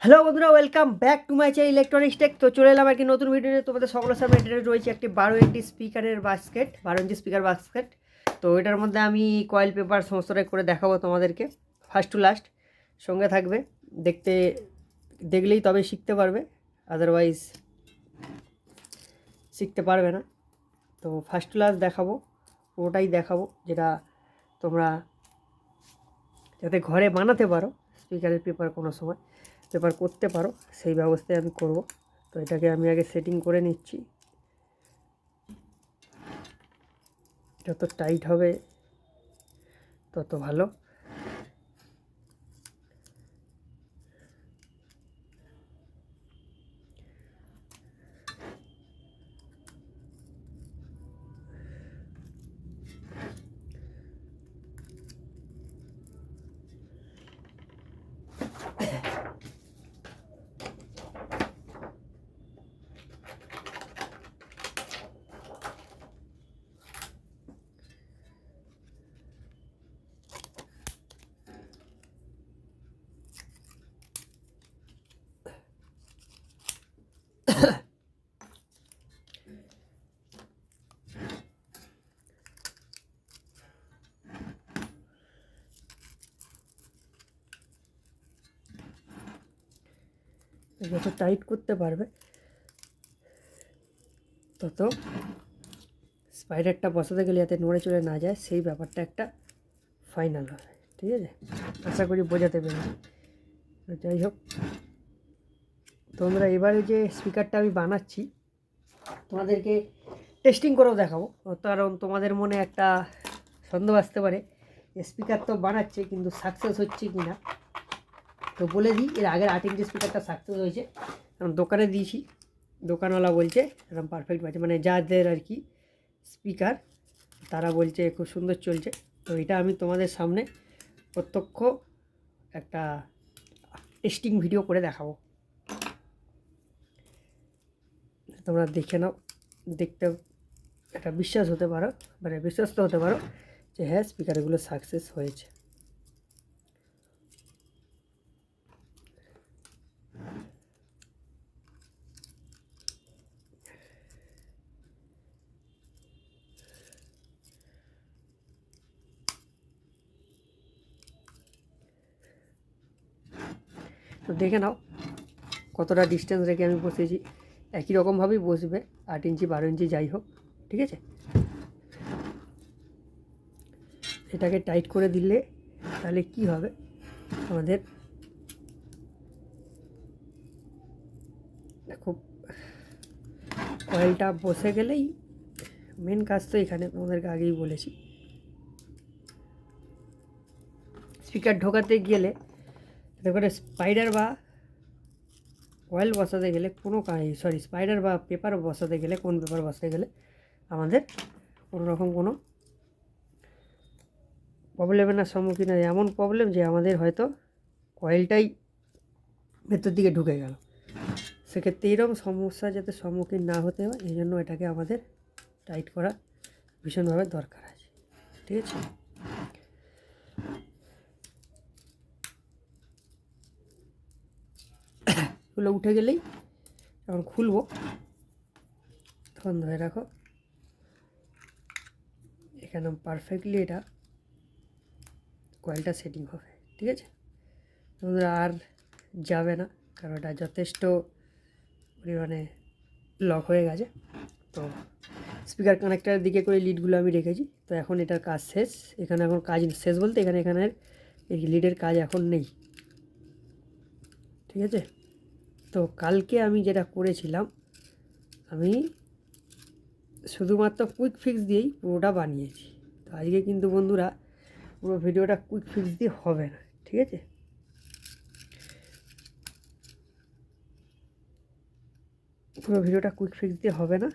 Hello বন্ধুরা, welcome back to my channel electronics tech. তো চলে এলাম একটি নতুন ভিডিও নিয়ে তোমাদের সকলের সামনে। এটা রয়েছে একটি 12 ইঞ্চি স্পিকারের বাস্কেট, 12 ইঞ্চি স্পিকার বাস্কেট। তো এটার মধ্যে আমি কয়েল পেপার সমস্তটাই করে দেখাবো তোমাদেরকে ফার্স্ট টু লাস্ট। সঙ্গে থাকবে, দেখলেই তবে শিখতে পারবে, আদারওয়াইজ শিখতে পারবে না। তো ফার্স্ট টু লাস্ট দেখাবো, পুরোটাই দেখাবো, যেটা তোমরা যাতে ঘরে বানাতে পারো, স্পিকারের পেপার কোনো সময় পেপার করতে পারো, সেই ব্যবস্থায় আমি করব। তো এটাকে আমি আগে সেটিং করে নিচ্ছি। যত টাইট হবে তত ভালো। যত টাইট করতে পারবে তত স্পাইডারটা বসাতে গেলে যাতে নড়ে চলে না যায়, সেই ব্যাপারটা একটা ফাইনাল হবে। ঠিক আছে, আশা করি বোঝাতে পেরেছি। যাই হোক, তোমরা এবারে যে স্পিকারটা আমি বানাচ্ছি তোমাদেরকে টেস্টিং করেও দেখাবো, কারণ তোমাদের মনে একটা সন্দেহ আসতে পারে, স্পিকার তো বানাচ্ছে কিন্তু সাকসেস হচ্ছে কি না। তো বলে দিই, এর আগের 8 ইঞ্চি স্পিকারটা সাকসেস হয়েছে, কারণ দোকানে দিয়েছি, দোকানওয়ালা বলছে একদম পারফেক্ট আছে, মানে যাদের আর কি স্পিকার তারা বলছে খুব সুন্দর চলছে। তো এটা আমি তোমাদের সামনে প্রত্যক্ষ একটা টেস্টিং ভিডিও করে দেখাবো, তোমরা দেখে নাও, দেখতে একটা বিশ্বাস হতে পারো, মানে বিশ্বস্ত হতে পারো যে হ্যাঁ স্পিকারগুলো সাকসেস হয়েছে। তো দেখে নাও কতটা ডিস্টেন্স রেখে আমি বসেছি, একই রকমভাবেই বসবে 8 ইঞ্চি 12 ইঞ্চি যাই হোক। ঠিক আছে, এটাকে টাইট করে দিলে তাহলে কি হবে, আমাদের খুব কয়েলটা বসে গেলেই মেন কাজ তো এখানে তোমাদেরকে আগেই বলেছি। স্পিকার ঢোকাতে গেলে করে স্পাইডার বা কয়েল বসাতে গেলে কোনো স্পাইডার বা পেপার বসাতে গেলে, কোন পেপার বসাতে গেলে আমাদের কোনো রকম কোনো প্রবলেমের সম্মুখীন হয়। এমন প্রবলেম যে আমাদের হয়তো কয়েলটাই ভেতর দিকে ঢুকে গেল, সেক্ষেত্রে এরকম সমস্যা যাতে সম্মুখীন না হতে হয়, এই জন্য এটাকে আমাদের টাইট করা ভীষণভাবে দরকার আছে। ঠিক আছে, এগুলো উঠে গেলেই যখন খুলবো তখন ধরে রাখো এখানে পারফেক্টলি এটা কয়েলটা সেটিং হবে। ঠিক আছে, তোমরা আর যাবে না, কারণ এটা যথেষ্ট পরিমাণে লক হয়ে গেছে। তো স্পিকার কানেক্টারের দিকে করে লিডগুলো আমি রেখেছি। তো এখন এটার কাজ শেষ, এখানে এখন কাজ শেষ বলতে এখানের এই লিডের কাজ এখন নেই। ঠিক আছে, তো কালকে আমি যেটা করেছিলাম, আমি শুধুমাত্র কুইক ফিক্স দিয়েই পুরোটা বানিয়েছি। তো আজকে কিন্তু বন্ধুরা পুরো ভিডিওটা কুইক ফিক্স দিয়ে হবে না। ঠিক আছে, পুরো ভিডিওটা কুইক ফিক্স দিয়ে হবে না,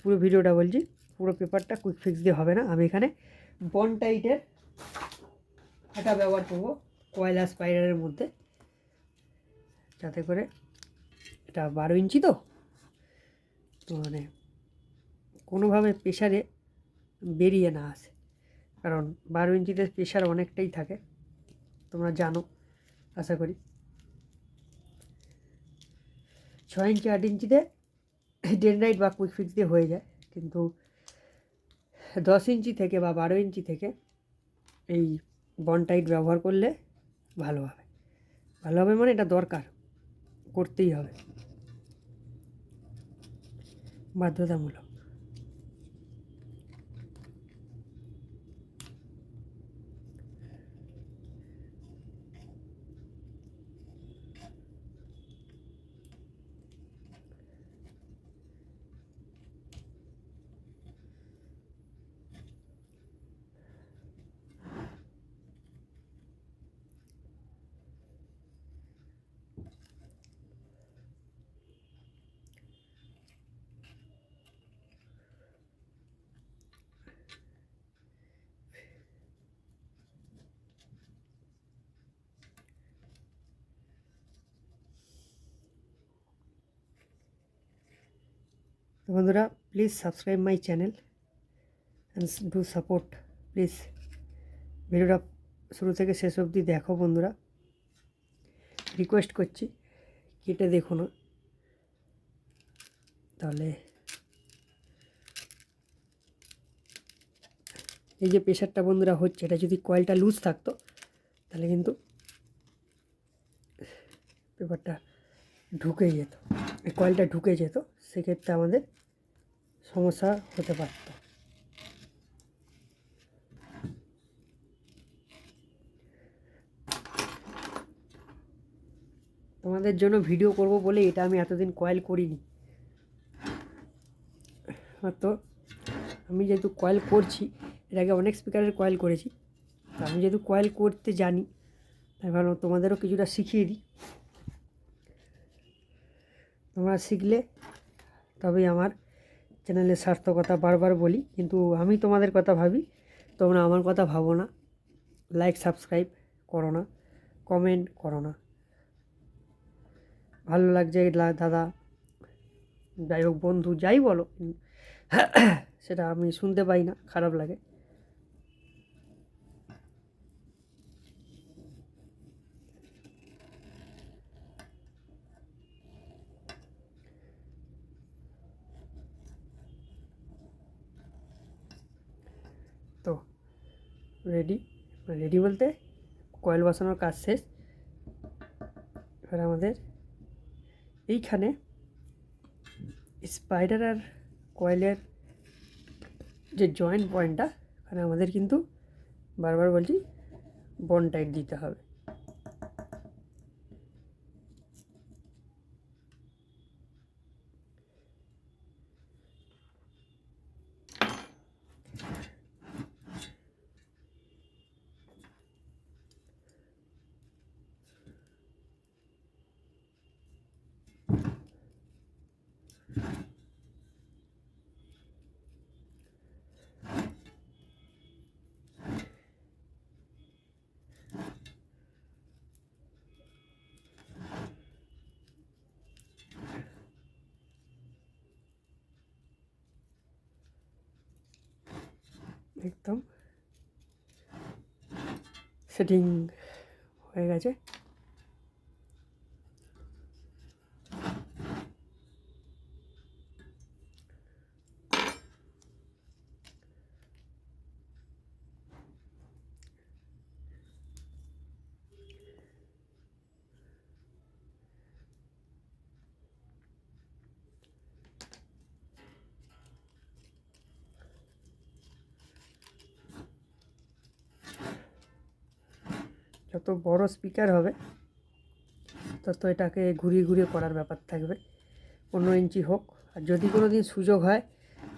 পুরো ভিডিওটা বলছি, পুরো পেপারটা কুইক ফিক্স দিয়ে হবে না। আমি এখানে বন টাইটের এটা ব্যবহার করবো কয়লা স্পাইডারের মধ্যে, যাতে করে এটা 12 ইঞ্চি তো মানে কোনোভাবে প্রেশারে বেরিয়ে না আসে, কারণ 12 ইঞ্চিতে প্রেশার অনেকটাই থাকে, তোমরা জানো আশা করি। 6 ইঞ্চি 8 ইঞ্চিতে ডেনড্রাইট বা কুইক ফিক্স দিয়ে হয়ে যায়, কিন্তু 10 ইঞ্চি থেকে বা 12 ইঞ্চি থেকে এই বনটাইট ব্যবহার করলে ভালো হবে। ভালো হবে মানে এটা দরকার, করতেই হবে, বাধ্যতামূলক। তো বন্ধুরা, please subscribe my channel and do support please. ভিডিওটা শুরু থেকে শেষ অবধি দেখো বন্ধুরা, রিকোয়েস্ট করছি, কেটে দেখো না, তাহলে এই যে প্রেশারটা বন্ধুরা হচ্ছে, এটা যদি কয়েলটা লুজ থাকতো তাহলে কিন্তু পেপারটা ঢুকে যেত, এই কয়েলটা ঢুকে যেত, সেক্ষেত্রে আমাদের সমস্যা হতে পারত। তোমাদের জন্য ভিডিও করব বলে এটা আমি এতদিন কয়েল করিনি। তো আমি যেহেতু কয়েল করছি, এর আগে অনেক স্পিকারের কয়েল করেছি, তো আমি যেহেতু কয়েল করতে জানি, তাই ভাবলাম তোমাদেরও কিছুটা শিখিয়ে দিই। তোমরা শিখলে তবেই আমার চ্যানেলের সার্থকতা। বারবার বলি, কিন্তু আমি তোমাদের কথা ভাবি, তোমরা আমার কথা ভাবো না, লাইক সাবস্ক্রাইব করো না, কমেন্ট করো না। ভালো লাগছে দাদা, যাই হোক বন্ধু, যাই বলো, সেটা আমি শুনতে পাই না, খারাপ লাগে। তো রেডি বলতে কয়েল বসানোর কাজ শেষ। এবার আমাদের এইখানে স্পাইডার আর কয়েলের যে জয়েন্ট পয়েন্টটা, এখানে আমাদের কিন্তু বারবার বলছি বন টাইট দিতে হবে। একদম সেটিং হয়ে গেছে। যত বড় স্পিকার হবে তত এটাকে ঘুরিয়ে ঘুরিয়ে করার ব্যাপার থাকবে। 15 ইঞ্চি হোক, আর যদি কোনো দিন সুযোগ হয়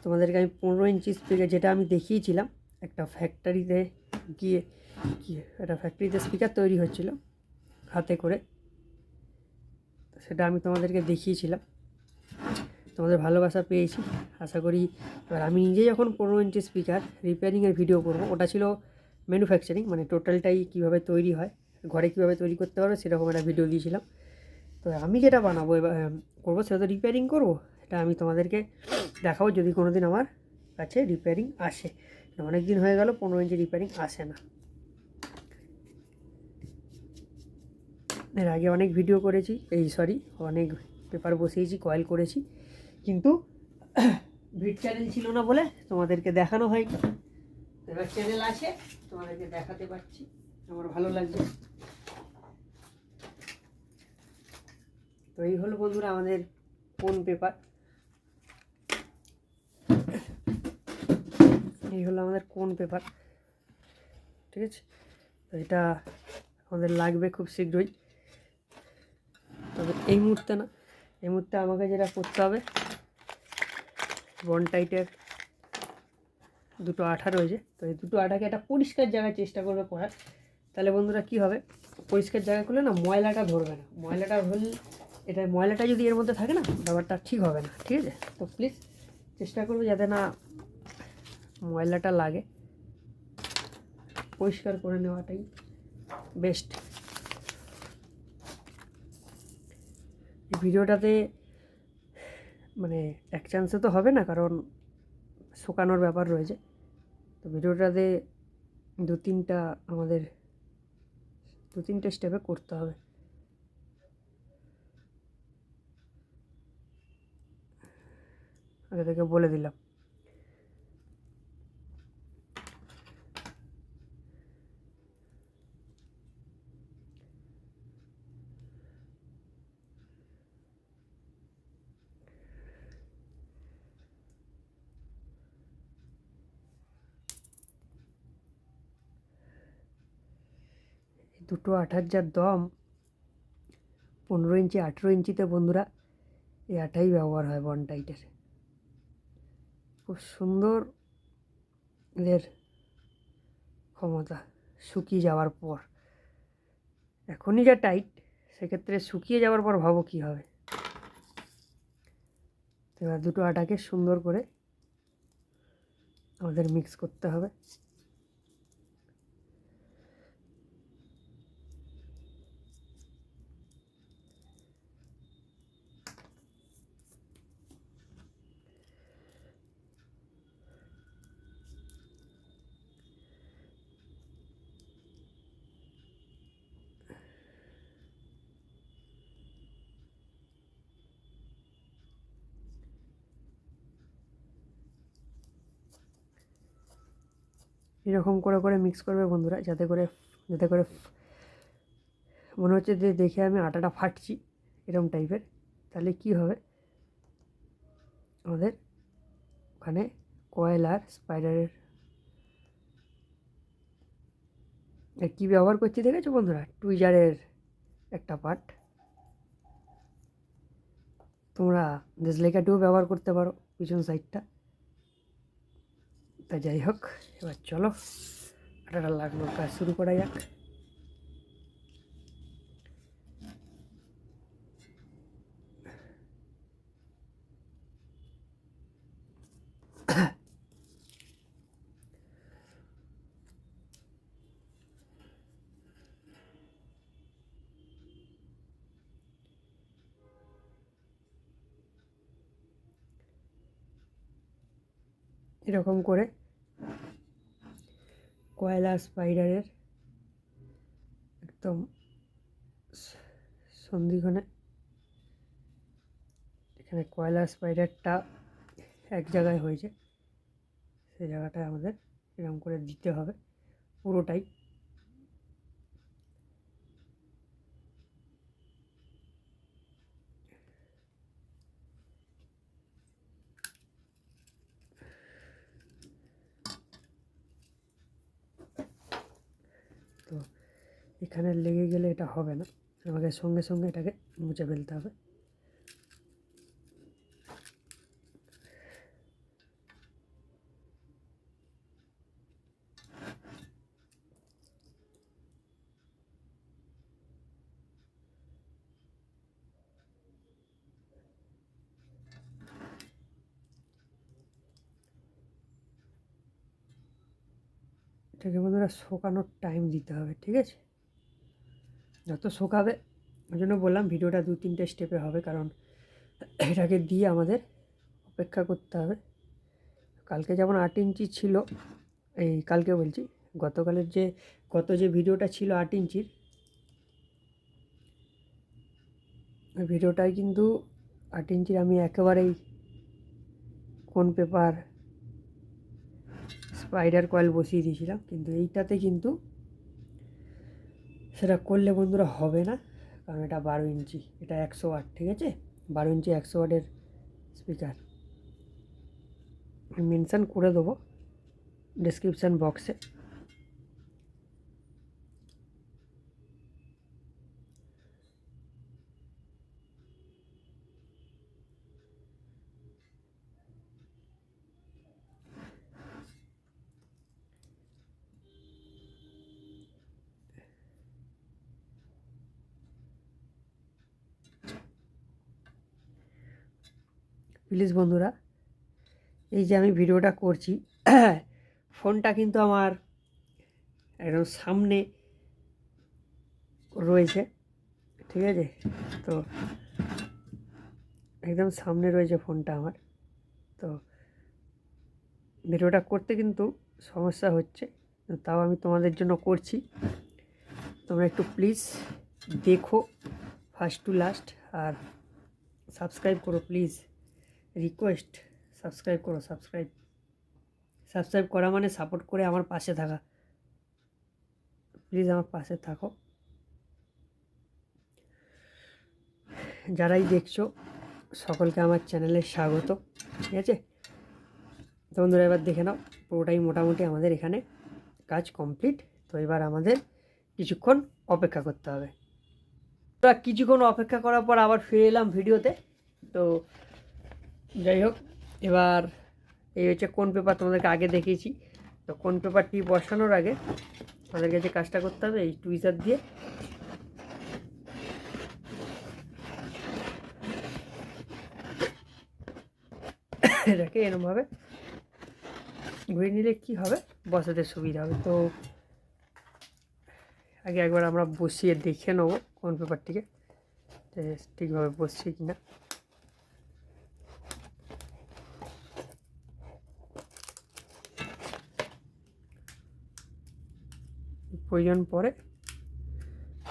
তোমাদেরকে আমি 15 ইঞ্চি স্পিকার, যেটা আমি দেখিয়েছিলাম একটা ফ্যাক্টরিতে গিয়ে, একটা ফ্যাক্টরিতে স্পিকার তৈরি হচ্ছিল হাতে করে, সেটা আমি তোমাদেরকে দেখিয়েছিলাম, তোমাদের ভালোবাসা পেয়েছি আশা করি। এবার আমি নিজে যখন 15 ইঞ্চি স্পিকার রিপেয়ারিংয়ের ভিডিও করব, ওটা ছিল ম্যানুফ্যাকচারিং, মানে টোটালটাই কীভাবে তৈরি হয়, ঘরে কীভাবে তৈরি করতে পারবে সেরকম একটা ভিডিও দিয়েছিলাম। তো আমি যেটা বানাবো এবার করবো, সেটা তো রিপেয়ারিং করবো, সেটা আমি তোমাদেরকে দেখাবো যদি কোনো দিন আমার কাছে রিপেয়ারিং আসে। অনেক দিন হয়ে গেল 15 ইঞ্চি রিপেয়ারিং আসে না। এর আগে অনেক ভিডিও করেছি, অনেক পেপার বসিয়েছি, কয়েল করেছি, কিন্তু ভিড চ্যানেল ছিল না বলে তোমাদেরকে দেখানো হয়নি। এবার চ্যানেল আছে, তোমাদেরকে দেখাতে পারছি, আমার ভালো লাগছে। তো এই হলো বন্ধুরা আমাদের কোন পেপার, এই হলো আমাদের কোন পেপার, ঠিক আছে। তো এটা আমাদের লাগবে খুব শীঘ্রই, তবে এই মুহূর্তে না। এই মুহূর্তে আমাকে যেটা করতে হবে, বনটাইটের দুটো আঠা রয়েছে, তো এই দুটো আঠাকে একটা পরিষ্কার জায়গায় চেষ্টা করবে পড়ার। তাহলে বন্ধুরা কী হবে, পরিষ্কার জায়গা করলে না ময়লাটা ধরবে না। ময়লাটা ধরলে, এটা ময়লাটা যদি এর মধ্যে থাকে না, ব্যাপারটা ঠিক হবে না, ঠিক আছে। তো প্লিজ চেষ্টা করবে যাতে না ময়লাটা লাগে, পরিষ্কার করে নেওয়াটাই বেস্ট। এই ভিডিওটাতে মানে এক চান্সে তো হবে না, কারণ শুকানোর ব্যাপার রয়েছে। তো ভিডিওটাতে আমাদের দু তিনটে স্টেপে করতে হবে। আগে থেকে বলে দিলাম। দুটো আঠার যা দম, 15 ইঞ্চি 18 ইঞ্চিতে বন্ধুরা এই আঠাই ব্যবহার হয় বনটাইটের। খুব সুন্দর এদের ক্ষমতা শুকিয়ে যাওয়ার পর। এখনই যা টাইট, সেক্ষেত্রে শুকিয়ে যাওয়ার পর ভাবো কী হবে। এবার দুটো আটাকে সুন্দর করে আমাদের মিক্স করতে হবে। এরকম করে করে মিক্স করবে বন্ধুরা, যাতে করে মনে হচ্ছে যে দেখে আমি আটাটা ফাটছি, এরকম টাইপের। তাহলে কি হবে, আমাদের ওখানে কয়েল আর স্পাইডারের কী ব্যবহার করছি দেখেছো বন্ধুরা, টুইজারের একটা পার্ট। তোমরা দেশলেখাটিও ব্যবহার করতে পারো পিছন সাইডটা। তা যাই হোক, এবার চলো আটাটা লাগানোর কাজ শুরু করা যাক। এরকম করে কয়লা স্পাইডারের একদম সন্ধিক্ষণে, এখানে কয়লা স্পাইডারটা এক জায়গায় হয়েছে, সেই জায়গাটায় আমাদের এরকম করে দিতে হবে পুরোটাই। তো এখানে লেগে গেলে এটা হবে না, আমাকে সঙ্গে সঙ্গে এটাকে মুছে ফেলতে হবে। এটাকে বন্ধুরা শুকানোর টাইম দিতে হবে, ঠিক আছে। যত শুকাবে, ওই জন্য বললাম ভিডিওটা 2-3টে স্টেপে হবে, কারণ এটাকে দিয়ে আমাদের অপেক্ষা করতে হবে। কালকে যেমন 8 ইঞ্চি ছিল, এই কালকে বলছি, গত যে ভিডিওটা ছিল 8 ইঞ্চির, ওই ভিডিওটায় কিন্তু 8 ইঞ্চির আমি একেবারেই কোন পেপার স্পাইডার কয়েল বসিয়ে দিয়েছিলাম, কিন্তু এইটাতে কিন্তু সেটা করলে বন্ধুরা হবে না, কারণ এটা 12 ইঞ্চি, এটা 100 ওয়াট, ঠিক আছে? 12 ইঞ্চি 100 ওয়াটের স্পিকার। আমি মেনশান করে দেবো ডেসক্রিপশান বক্সে। প্লিজ বন্ধুরা, এই যে আমি ভিডিওটা করছি, ফোনটা কিন্তু আমার একদম সামনে রয়েছে, ঠিক আছে? তো একদম সামনে রয়েছে ফোনটা আমার, তো ভিডিওটা করতে কিন্তু সমস্যা হচ্ছে, তাও আমি তোমাদের জন্য করছি। তোমরা একটু প্লিজ দেখো ফার্স্ট টু লাস্ট, আর সাবস্ক্রাইব করো প্লিজ, রিকোয়েস্ট, সাবস্ক্রাইব করো। সাবস্ক্রাইব করা মানে সাপোর্ট করে আমার পাশে থাকা। প্লিজ আমার পাশে থাকো। যারাই দেখছো সকলকে আমার চ্যানেলে স্বাগত, ঠিক আছে? তো বন্ধুরা, এবার দেখে নাও, পুরোটাই মোটামুটি আমাদের এখানে কাজ কমপ্লিট। তো এবার আমাদের কিছুক্ষণ অপেক্ষা করতে হবে। কিছুক্ষণ অপেক্ষা করার পর আবার ফিরে এলাম ভিডিওতে। তো যাই হোক, এবার এই হচ্ছে কোন পেপার, তোমাদেরকে আগে দেখিয়েছি। তো কোন পেপারটি বসানোর আগে আমাদেরকে যে কাজটা করতে হবে, এই টুইজার দিয়ে এটাকে এরকমভাবে ঘুরিয়ে নিলে কী হবে, বসাতে সুবিধা হবে। তো আগে একবার আমরা বসিয়ে দেখে নেবো কোন পেপারটিকে ঠিকভাবে বসছে কি না। প্রয়োজন পড়ে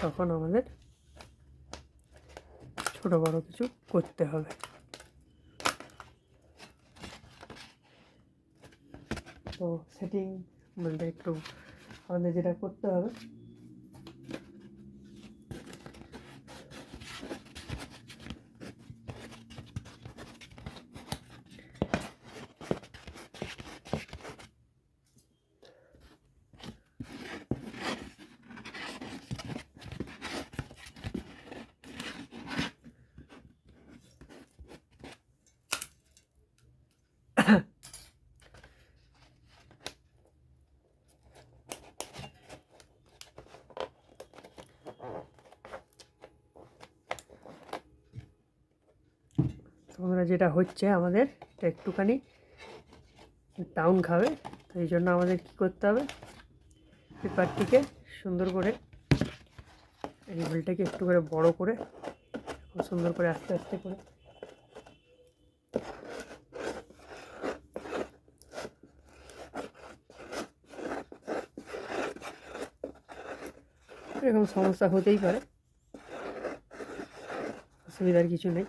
তখন আমাদের ছোটো বড় কিছু করতে হবে। তো সেটিং বলতে একটু আমাদের যেটা করতে হবে, তোমরা যেটা হচ্ছে আমাদের একটুখানি টাউন খাবে। তো এই জন্য আমাদের কী করতে হবে, পেপারটিকে সুন্দর করে রিভেলটাকে একটু করে বড় করে, খুব সুন্দর করে আস্তে আস্তে করে এরকম সমস্যা হতেই পারে, অসুবিধার কিছু নেই।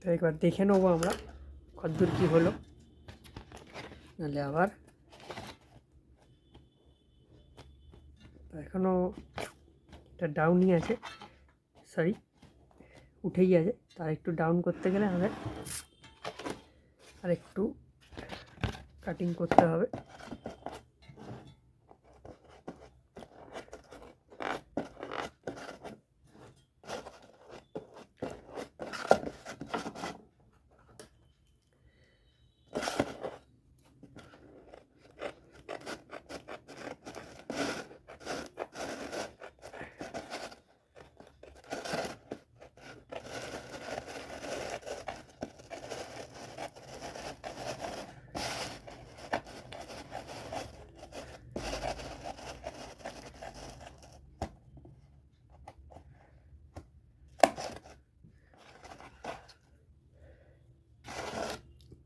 তো একবার দেখে নেবো আমরা কতদূর কী হলো, নাহলে আবার এখনও এটা ডাউনই আছে, সরি উঠেই আছে। তার একটু ডাউন করতে গেলে আমাদের আর একটু কাটিং করতে হবে।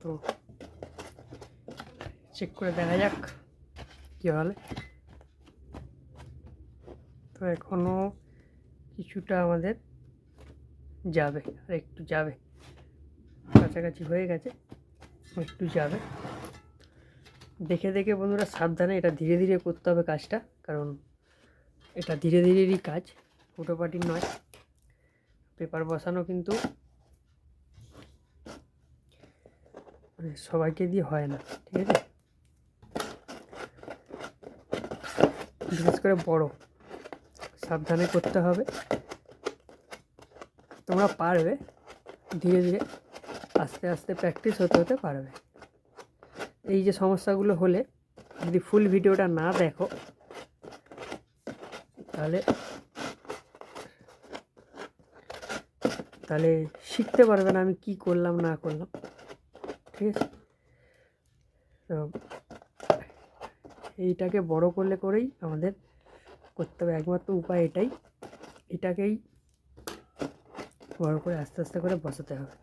তো চেক করে দেখা যাক কী হলে। তো এখনও কিছুটা আমাদের যাবে, আর একটু যাবে, কাছাকাছি হয়ে গেছে, একটু যাবে। দেখে দেখে বন্ধুরা সাবধানে, এটা ধীরে ধীরে করতে হবে কাজটা, কারণ এটা ধীরে ধীরেরই কাজ, হুটোপাটির নয়। পেপার বসানো কিন্তু মানে সবাইকে দিয়ে হয় না, ঠিক আছে, বিশেষ করে বড়, সাবধানে করতে হবে। তোমরা পারবে, ধীরে ধীরে আস্তে আস্তে প্র্যাকটিস হতে হতে পারবে। এই যে সমস্যাগুলো হলে যদি ফুল ভিডিওটা না দেখো তাহলে শিখতে পারবে না আমি কি করলাম না করলাম, ঠিক আছে। তো এইটাকে বড় করলে করেই আমাদের করতে হবে, একমাত্র উপায় এটাই, এটাকেই বড় করে আস্তে আস্তে করে বসাতে হবে।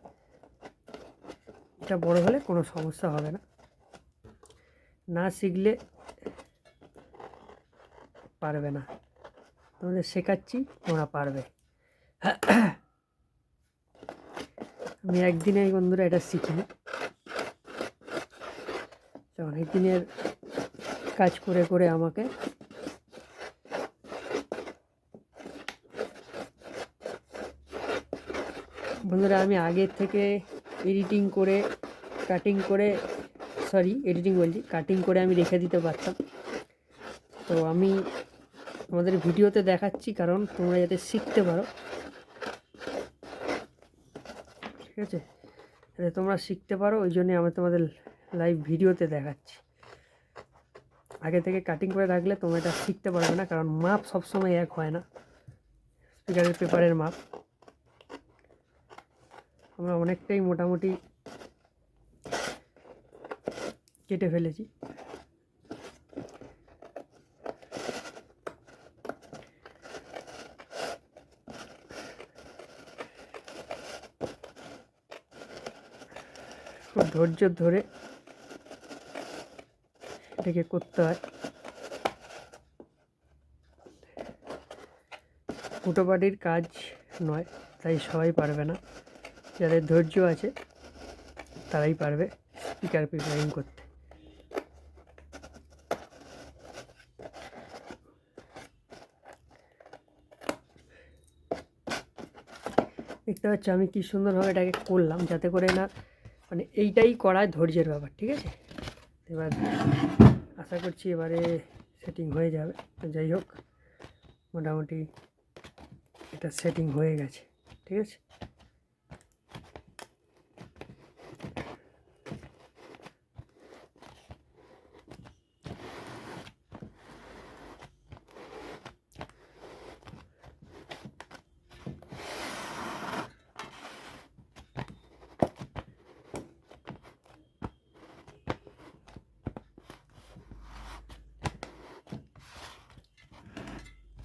এটা বড় হলে কোনো সমস্যা হবে না, না শিখলে পারবে না। তোমাদের শেখাচ্ছি, তোমরা পারবে। আমি একদিনে বন্ধুরা এটা শিখিনি, অনেক দিনের কাজ করে করে আমাকে বন্ধুরা, আমি আগের থেকে এডিটিং করে কাটিং করে আমি রেখে দিতে পারতাম। তো আমি তোমাদের ভিডিওতে দেখাচ্ছি, কারণ তোমরা যাতে শিখতে পারো, ঠিক আছে, যাতে তোমরা শিখতে পারো, ওই জন্যে আমি তোমাদের লাইভ ভিডিওতে দেখাচ্ছি। আগে থেকে কাটিং করে রাখলে তোমরা এটা শিখতে পারবে না, কারণ মাপ সবসময় এক হয় না, স্পিকারের পেপারের মাপ। আমরা অনেকটাই মোটামুটি কেটে ফেলেছি। খুব ধৈর্য ধরে এটাকে করতে হয়। হুটোপাটির কাজ নয়, তাই সবাই পারবে না, যাদের ধৈর্য আছে তারাই পারবে স্পিকার প্রিপেয়ারিং করতে। দেখতে পাচ্ছ আমি কি সুন্দরভাবে এটাকে করলাম, যাতে করে না মানে এইটাই করায় ধৈর্যের ব্যাপার, ঠিক আছে। এবার আশা করছি এবারে সেটিং হয়ে যাবে। যাই হোক, মোটামুটি এটা সেটিং হয়ে গেছে, ঠিক আছে।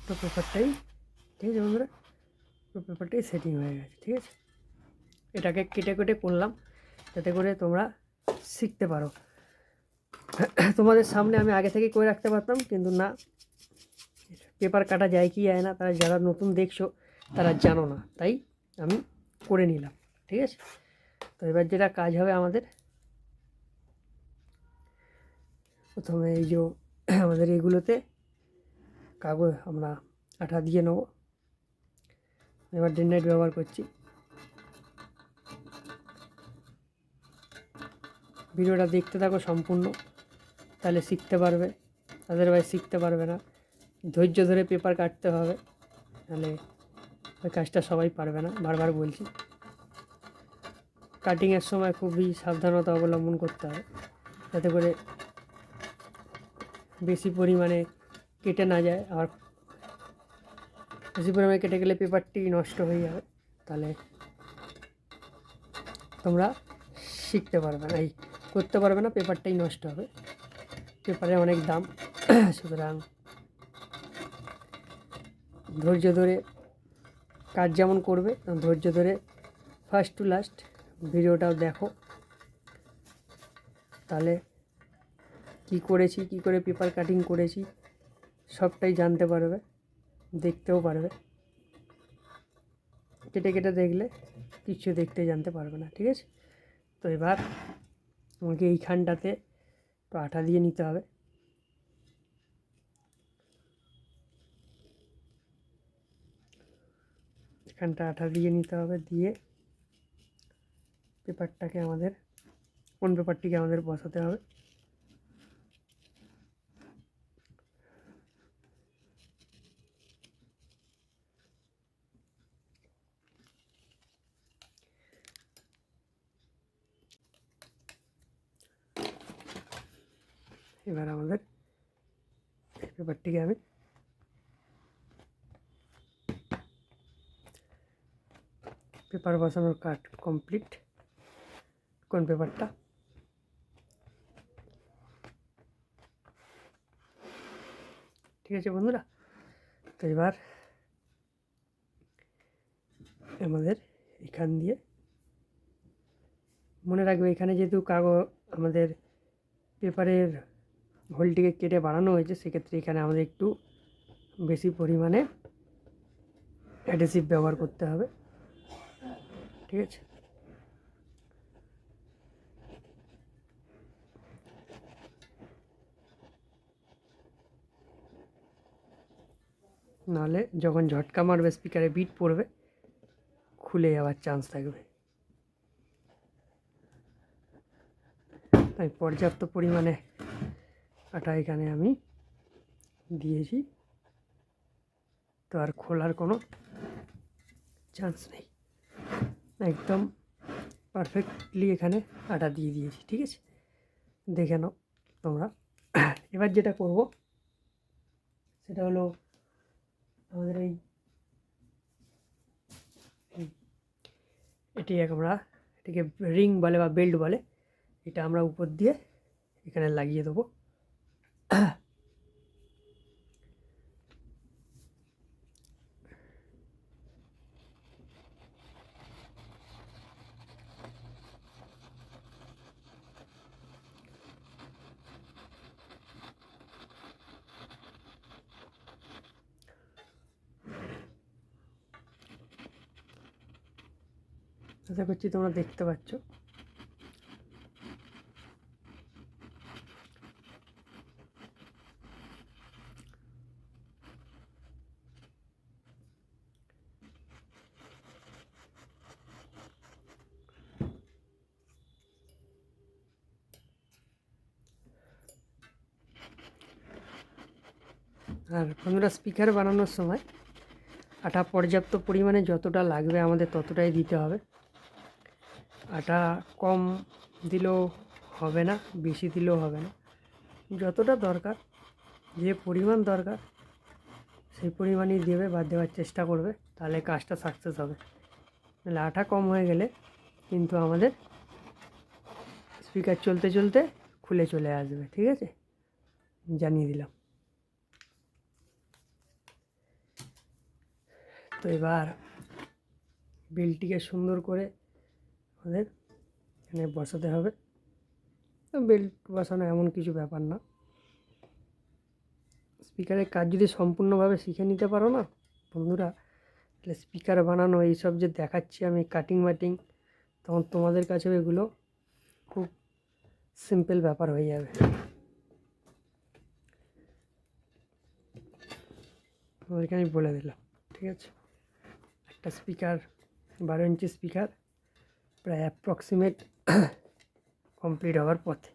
তো পেপারটাই, ঠিক আছে বন্ধুরা, পেপারটাই সেটিং হয়ে গেছে, ঠিক আছে। এটাকে কেটে কেটে করলাম যাতে করে তোমরা শিখতে পারো। তোমাদের সামনে আমি আগে থেকেই করে রাখতে পারতাম, কিন্তু না, পেপার কাটা যায় কি যায় না তারা যারা নতুন দেখছো তারা জানো না, তাই আমি করে নিলাম, ঠিক আছে। তো এবার যেটা কাজ হবে আমাদের, প্রথমে এই যে আমাদের এগুলোতে কাগজ আমরা আঠা দিয়ে নেব। এবার ডে নাইট ব্যবহার করছি। ভিডিওটা দেখতে থাকো সম্পূর্ণ, তাহলে শিখতে পারবে, আদারওয়াইজ শিখতে পারবে না। ধৈর্য ধরে পেপার কাটতে হবে, তাহলে ওই কাজটা সবাই পারবে না, বারবার বলছি। কাটিংয়ের সময় খুবই সাবধানতা অবলম্বন করতে হবে, যাতে করে বেশি পরিমাণে কেটে না যায়। আর বেশি পরিমাণে কেটে গেলে পেপারটি নষ্ট হয়ে যাবে, তাহলে তোমরা শিখতে পারবে না, এই করতে পারবে না, পেপারটাই নষ্ট হবে। পেপারের অনেক দাম, সুতরাং ধৈর্য ধরে কাজ যেমন করবে, ধৈর্য ধরে ফার্স্ট টু লাস্ট ভিডিওটাও দেখো, তাহলে কি করেছি, কি করে পেপার কাটিং করেছি সবটাই জানতে পারবে, দেখতেও পারবে। কেটে কেটে দেখলে কিছু দেখতে জানতে পারবে না, ঠিক আছে? তো এবার আমাকে এইখানটাতে একটু আঠা দিয়ে নিতে হবে। এখানটা আঠা দিয়ে নিতে হবে, দিয়ে পেপারটাকে আমাদের, কোন পেপারটিকে আমাদের বসাতে হবে। এবার আমাদের পেপারটিকে আমি পেপার বসানোর কাজ কমপ্লিট। কোন পেপারটা, ঠিক আছে বন্ধুরা? তো এবার আমাদের এখান দিয়ে মনে রাখবে, এখানে যেহেতু কাগজ আমাদের পেপারের হোলটিকে কেটে বানানো হয়েছে, সেক্ষেত্রে এখানে আমাদের একটু বেশি পরিমাণে অ্যাডহেসিভ ব্যবহার করতে হবে, ঠিক আছে? নাহলে যখন ঝটকা মারবে স্পিকারে বিট পড়বে, খুলে যাওয়ার চান্স থাকবে। তাই পর্যাপ্ত পরিমাণে আটা এখানে আমি দিয়েছি, তো আর খোলার কোনো চান্স নেই, একদম পারফেক্টলি এখানে আটা দিয়ে দিয়েছি, ঠিক আছে? দেখে নাও তোমরা। এবার যেটা করব সেটা হলো আমাদের এটি আমরা এটিকে রিং বলে বা বেল্ট বলে, এটা আমরা উপর দিয়ে এখানে লাগিয়ে দেবো। আশা করছি তোমরা দেখতে পাচ্ছ। আর বন্ধুরা, স্পিকার বানানোর সময় আটা পর্যাপ্ত পরিমাণে যতটা লাগবে আমাদের ততটাই দিতে হবে। আটা কম দিলেও হবে না, বেশি দিলেও হবে না, যতটা দরকার, যে পরিমাণ দরকার সেই পরিমাণই দেবে বা দেওয়ার চেষ্টা করবে, তাহলে কাজটা সাকসেস হবে। তাহলে আটা কম হয়ে গেলে কিন্তু আমাদের স্পিকার চলতে চলতে খুলে চলে আসবে, ঠিক আছে? জানিয়ে দিলাম। তো এবার বেল্টটিকে সুন্দর করে আমাদের এখানে বসাতে হবে। তো বেল্ট বসানো এমন কিছু ব্যাপার না, স্পিকারের কাজ যদি সম্পূর্ণভাবে শিখে নিতে পারো না বন্ধুরা, তাহলে স্পিকার বানানো এইসব যে দেখাচ্ছি আমি কাটিং মাটিং তখন তোমাদের কাছেও এগুলো খুব সিম্পল ব্যাপার হয়ে যাবে। তোমাদেরকে আমি বলে দিলাম, ঠিক আছে। একটা স্পিকার 12 ইঞ্চি স্পিকার প্রায় অ্যাপ্রক্সিমেট কমপ্লিট হওয়ার পথে।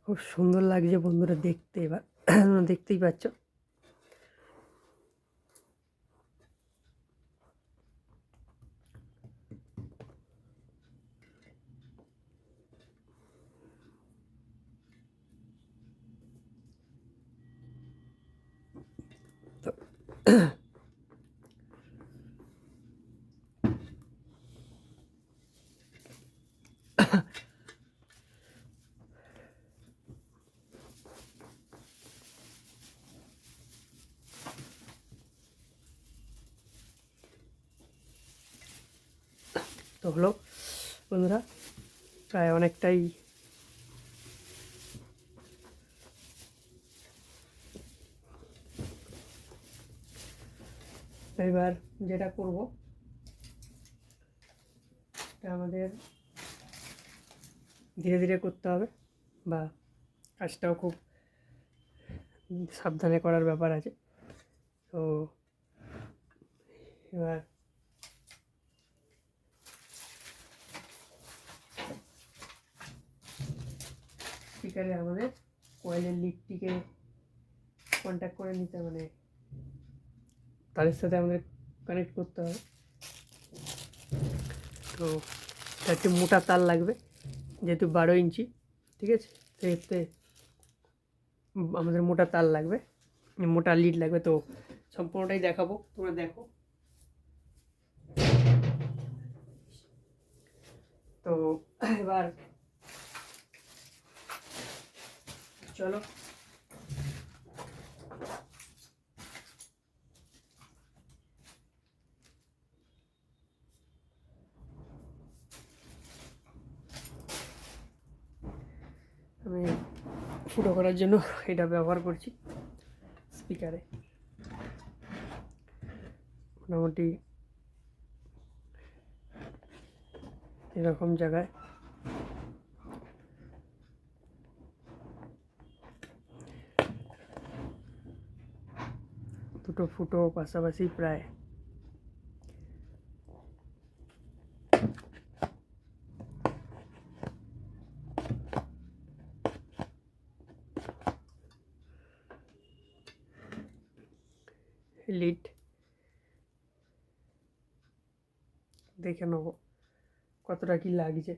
খুব সুন্দর লাগছে বন্ধুরা দেখতে, এবার দেখতেই পাচ্ছ। তো তো হলো বন্ধুরা, প্রায় অনেকটাই এবার যেটা করব, এটা আমাদের ধীরে ধীরে করতে হবে, বা কাজটাও খুব সাবধানে করার ব্যাপার আছে। তো এবার স্পিকারে আমাদের কয়েলের লিডটিকে কন্ট্যাক্ট করে নিতে, মানে তাদের সাথে আমাদের কানেক্ট করতে হবে। তো একটি মোটা তার লাগবে, যেহেতু 12 ইঞ্চি, ঠিক আছে। সেক্ষেত্রে আমাদের মোটা তার লাগবে, মোটা লিড লাগবে। তো সম্পূর্ণটাই দেখাবো, তোমরা দেখো। তো এবার চলো আমি ফুটো করার জন্য এটা ব্যবহার করছি স্পিকারে। মোটামুটি এরকম জায়গায় দুটো ফুটো পাশাপাশি প্রায় লিড দেখে নেবো কতটা কি লাগছে।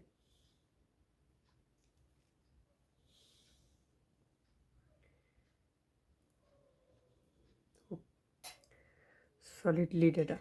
সলিড লিড এটা।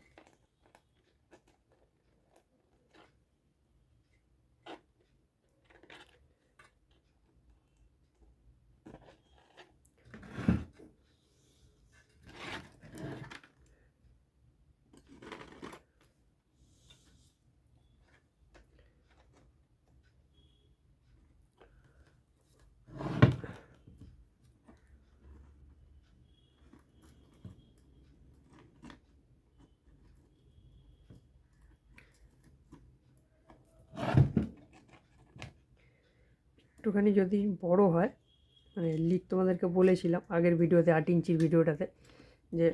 একটুখানি যদি বড় হয়, মানে লিড তোমাদেরকে বলেছিলাম আগের ভিডিওতে, 8 ইঞ্চির ভিডিওটাতে, যে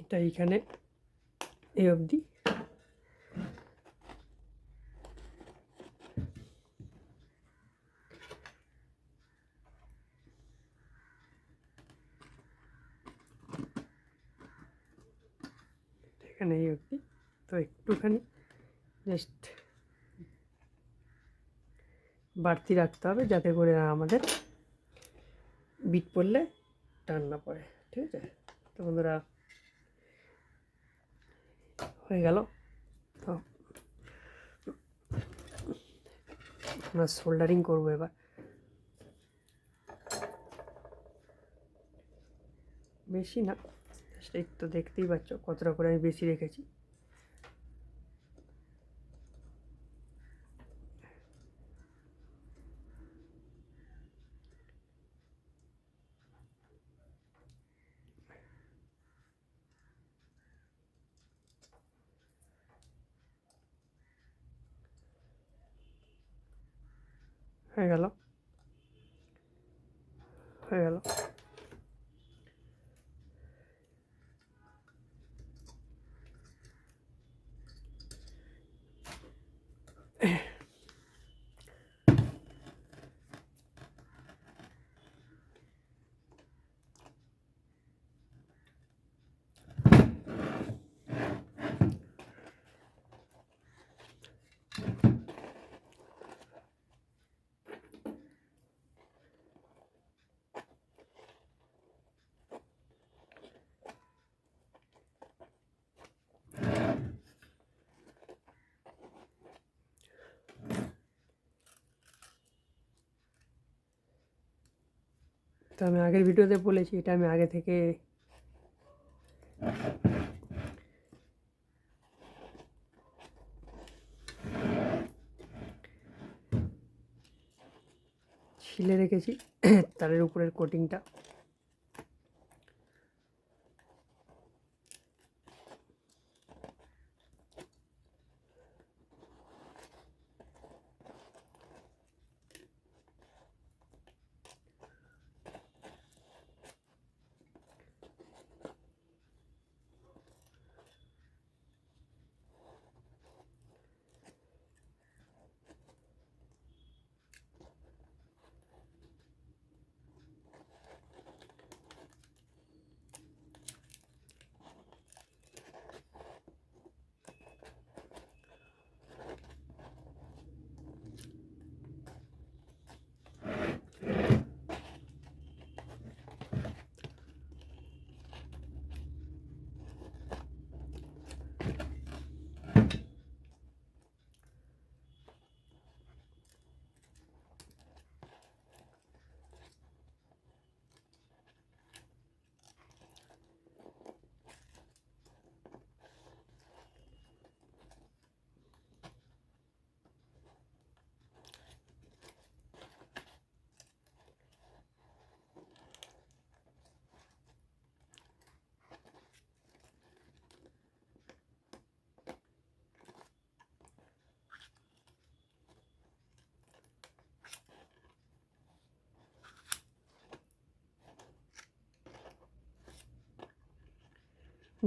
এটা এইখানে এই অবধি। এখানে এই অবধি। তো একটুখানি জাস্ট বাড়তি রাখতে হবে যাতে করে আমাদের বিট পড়লে টান না পড়ে, ঠিক আছে? তো বন্ধুরা হয়ে গেল। তো আমরা সোল্ডারিং করবো এবার। বেশি না, এই তো দেখতেই পাচ্ছ কতটা করে আমি বেশি রেখেছি। হয়ে গেল, হয়ে গেল। তো আমি আগের ভিডিওতে বলেছি এটা আমি আগে থেকে ছিলে রেখেছি তারের উপরের কোটিংটা।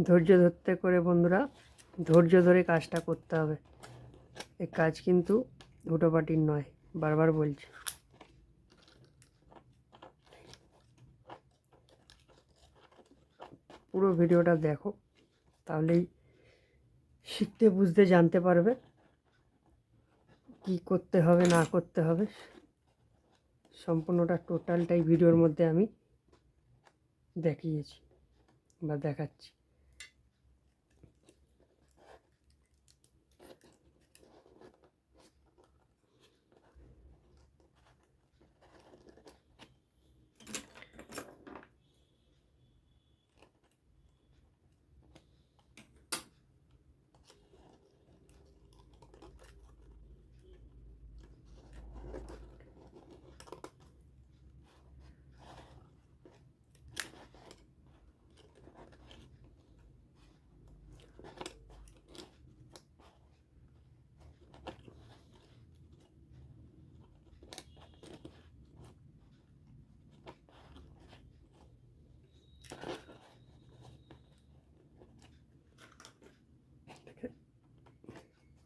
ধৈর্য ধরতে করে বন্ধুরা, ধৈর্য ধরে কাজটা করতে হবে। এই কাজ কিন্তু হুটোপাটির নয়, বারবার বলছি। পুরো ভিডিওটা দেখো, তাহলেই শিখতে বুঝতে জানতে পারবে কি করতে হবে না করতে হবে। সম্পূর্ণটা টোটালটাই ভিডিওর মধ্যে আমি দেখিয়েছি বা দেখাচ্ছি।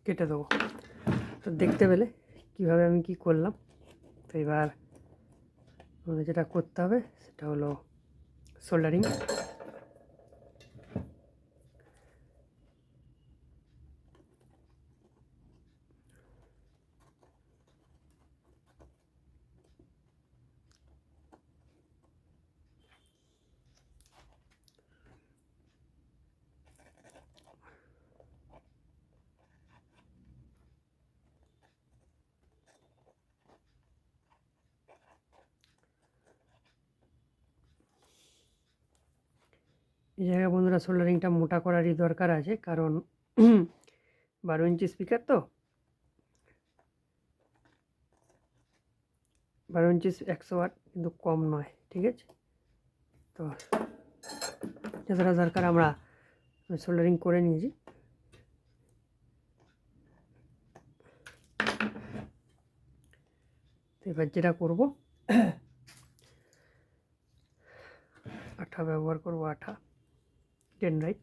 কেটে দেবো। তো দেখতে পেলে কীভাবে আমি কি করলাম। তো এবার আমাদের যেটা করতে হবে সেটা হলো সোল্ডারিং। এই জায়গায় বন্ধুরা সোল্ডারিংটা মোটা করারই দরকার আছে, কারণ 12 ইঞ্চি স্পিকার তো, 12 ইঞ্চি 100 ওয়াট কিন্তু কম নয়, ঠিক আছে। তো যতটা দরকার আমরা সোল্ডারিং করে নিয়েছি। তো এবার যেটা করব, আঠা ব্যবহার করব, আঠা ডেনরাইট।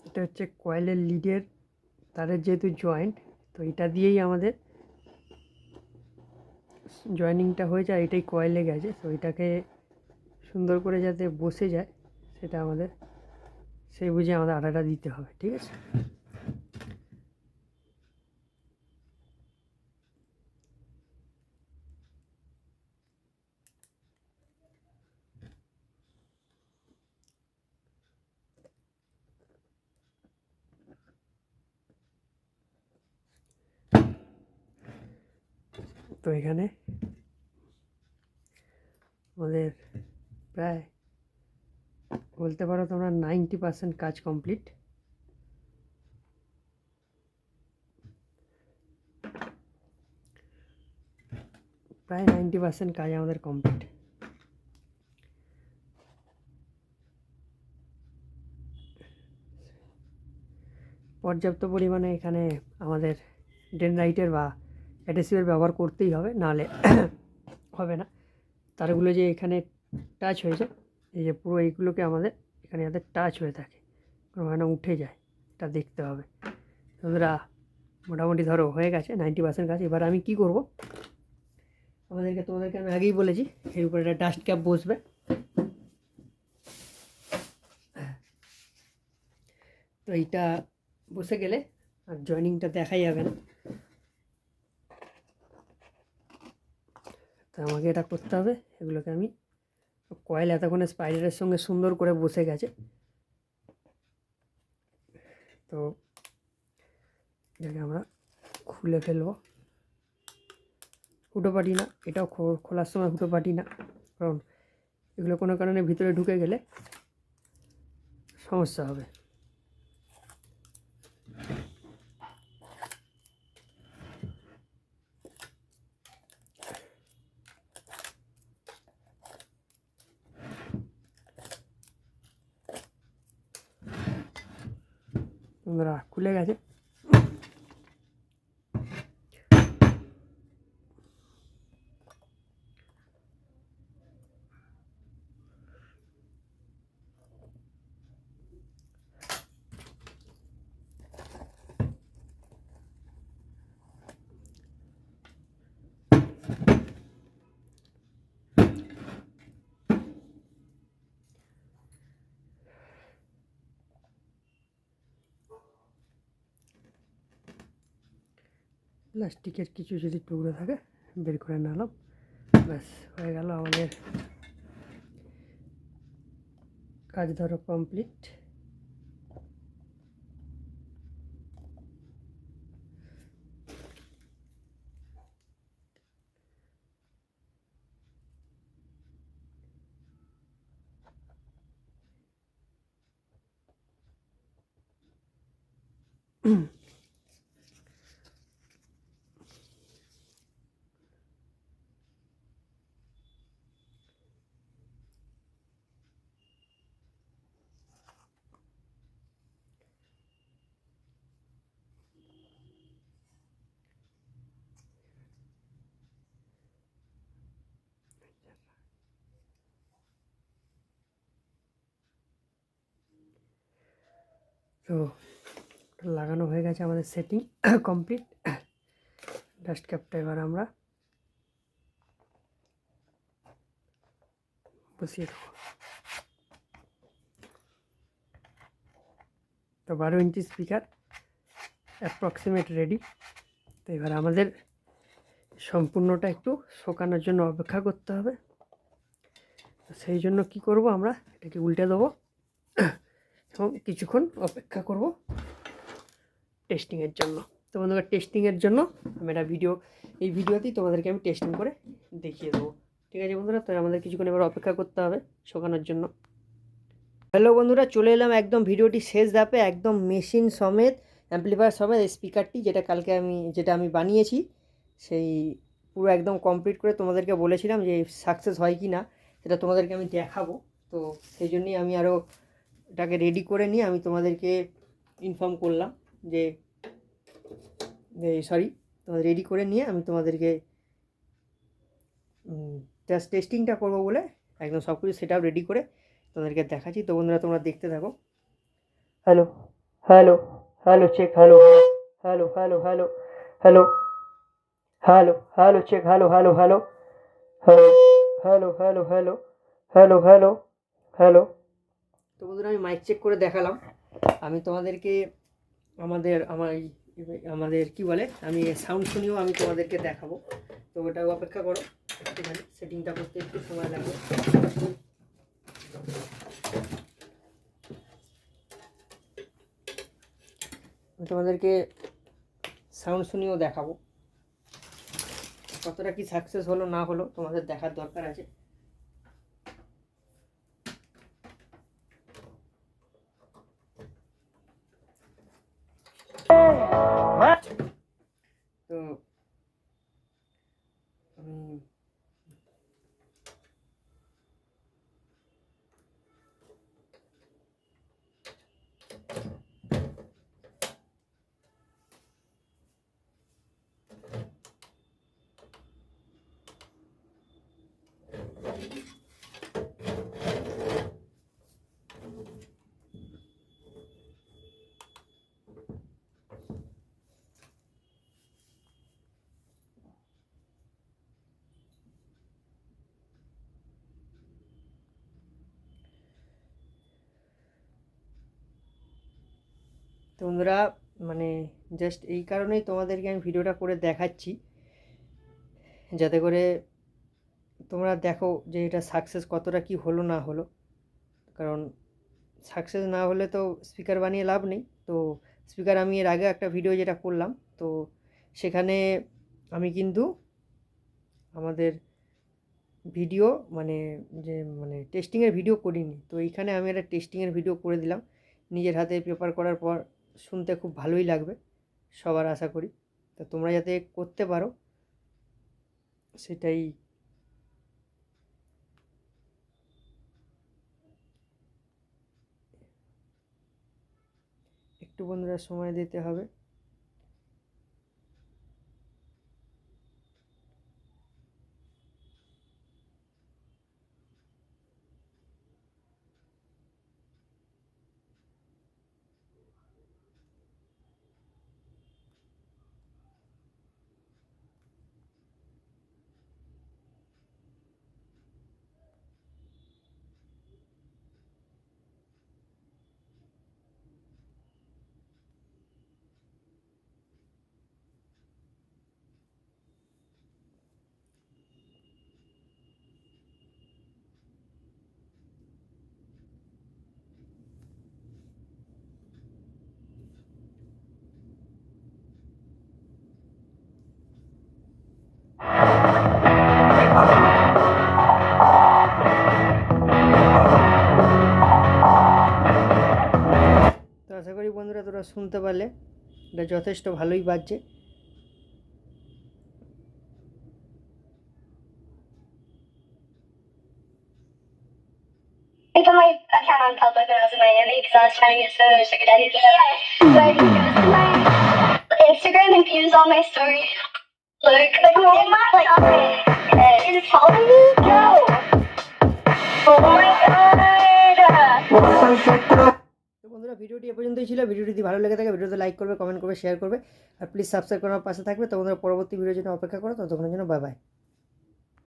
এটা হচ্ছে কয়েলের লিডের তারের যেহেতু জয়েন্ট, তো এটা দিয়েই আমাদের জয়েনিংটা হয়ে যায়, এটাই কয়েলে গেছে। তো এটাকে সুন্দর করে যাতে বসে যায় সেটা আমাদের সেই বুঝে আমাদের আটাটা দিতে হবে, ঠিক আছে। তো এখানে আমাদের প্রায় বলতে পারো তোমরা 90% কাজ কমপ্লিট। প্রায় 90% কাজ আমাদের কমপ্লিট। পর্যাপ্ত পরিমাণে এখানে আমাদের ডেনরাইটের বা অ্যাডহেসিভের ব্যবহার করতেই হবে, নাহলে হবে না। তারগুলো যে এখানে টাচ হয়ে যায়, এই যে পুরো এইগুলোকে আমাদের এখানে যাতে টাচ হয়ে থাকে, কোনো মানে উঠে যায়, এটা দেখতে হবে। তোমরা মোটামুটি ধরো হয়ে গেছে 90% কাজ। এবার আমি কি করব, তোমাদেরকে আমি আগেই বলেছি এর উপরে একটা ডাস্ট ক্যাপ বসবে। তো এইটা বসে গেলে আর জয়েনিংটা দেখাই যাবে না। তো আমাকে এটা করতে হবে, এগুলোকে আমি কয়েল এতক্ষণে স্পাইডারের সঙ্গে সুন্দর করে বসে গেছে। তো এটাকে আমরা খুলে ফেলবো। হুটোপাটি না, এটাও খোলার সময় হুটোপাটি না, কারণ এগুলো কোনো কারণে ভিতরে ঢুকে গেলে সমস্যা হবে। বন্ধুরা খুলে গেছে। প্লাস্টিকের কিছু যদি টুকরো থাকে বের করে নিলাম, ব্যাস হয়ে গেল আমাদের কাজ ধরো কমপ্লিট। তো লাগানো হয়ে গেছে, আমাদের সেটিং কমপ্লিট। ডাস্ট ক্যাপটা এবার আমরা বসিয়ে দেবো। তো 12 ইঞ্চি স্পিকার অ্যাপ্রক্সিমেট রেডি। তো এবার আমাদের সম্পূর্ণটা একটু শুকানোর জন্য অপেক্ষা করতে হবে। সেই জন্য কি করব, আমরা এটাকে উল্টে দেবো এবং কিছুক্ষণ অপেক্ষা করব টেস্টিংয়ের জন্য। তো বন্ধুরা, টেস্টিংয়ের জন্য আমি একটা এই ভিডিওতেই তোমাদেরকে আমি টেস্টিং করে দেখিয়ে দেবো। ঠিক আছে বন্ধুরা, তো আমাদের কিছুক্ষণ এবার অপেক্ষা করতে হবে শুকানোর জন্য। হ্যালো বন্ধুরা, চলে এলাম একদম ভিডিওটি শেষ ধাপে, একদম মেশিন সমেত, অ্যাম্পলিফায়ার সমেত স্পিকারটি যেটা আমি বানিয়েছি, সেই পুরো একদম কমপ্লিট করে তোমাদেরকে বলেছিলাম যে সাকসেস হয় কি না সেটা তোমাদেরকে আমি দেখাবো। তো সেই জন্যই আমি আরও এটাকে রেডি করে নিয়ে আমি তোমাদেরকে ইনফর্ম করলাম যে তোমাদের রেডি করে নিয়ে আমি তোমাদেরকে জাস্ট টেস্টিংটা করবো বলে একদম সব কিছু সেট আপ রেডি করে তোমাদেরকে দেখাচ্ছি। তো বন্ধুরা, তোমরা দেখতে থাকো। Hello hello hello check, hello hello hello hello hello hello hello check, hello hello hello hello hello hello hello hello hello hello. তো বন্ধুরা, আমি মাইক চেক করে দেখালাম। আমি তোমাদেরকে আমাদের কি বলে, আমি সাউন্ড শুনিও আমি তোমাদেরকে দেখাবো। তো ওটাও অপেক্ষা করো, একটুখানি সেটিংটা করতে একটু সময় লাগবে। আমি তোমাদেরকে সাউন্ড শুনিও দেখাবো, কতটা কি সাকসেস হলো না হলো তোমাদের দেখার দরকার আছে। তো বন্ধুরা, মানে জাস্ট এই কারণেই তোমাদেরকে আমি ভিডিওটা করে দেখাচ্ছি, যাতে করে তোমরা দেখো যে এটা সাকসেস কতটা কি হলো না হলো। কারণ সাকসেস না হলে তো স্পিকার বানিয়ে লাভ নেই। তো স্পিকার আমি এর আগে একটা ভিডিও যেটা করলাম, তো সেখানে আমি কিন্তু আমাদের ভিডিও টেস্টিংয়ের ভিডিও করিনি। তো এইখানে আমি একটা টেস্টিংয়ের ভিডিও করে দিলাম নিজের হাতে পেপার করার পর। শুনতে খুব ভালোই লাগবে সবার, আশা করি। তো তোমরা যাতে করতে পারো সেটাই একটু বন্ধুরা সময় দিতে হবে। তো আশা করি বন্ধুরা তোমরা শুনতে পারলে। এটা যথেষ্ট ভালোই বাজছে। I put my account on public when I was in Miami because I was trying to get so sugar daddy. So I used my Instagram and views on my story. Look, oh my god, is it following me? No. Oh my god. তো বন্ধুরা, ভিডিওটি এ পর্যন্তই ছিল। ভিডিওটি যদি ভালো লেগে থাকে ভিডিওতে লাইক করবে, কমেন্ট করবে, শেয়ার করবে, আর প্লিজ সাবস্ক্রাইব করার পাশে থাকবে। তো বন্ধুরা, পরবর্তী ভিডিওর জন্য অপেক্ষা করো। ততক্ষণের জন্য বাই বাই।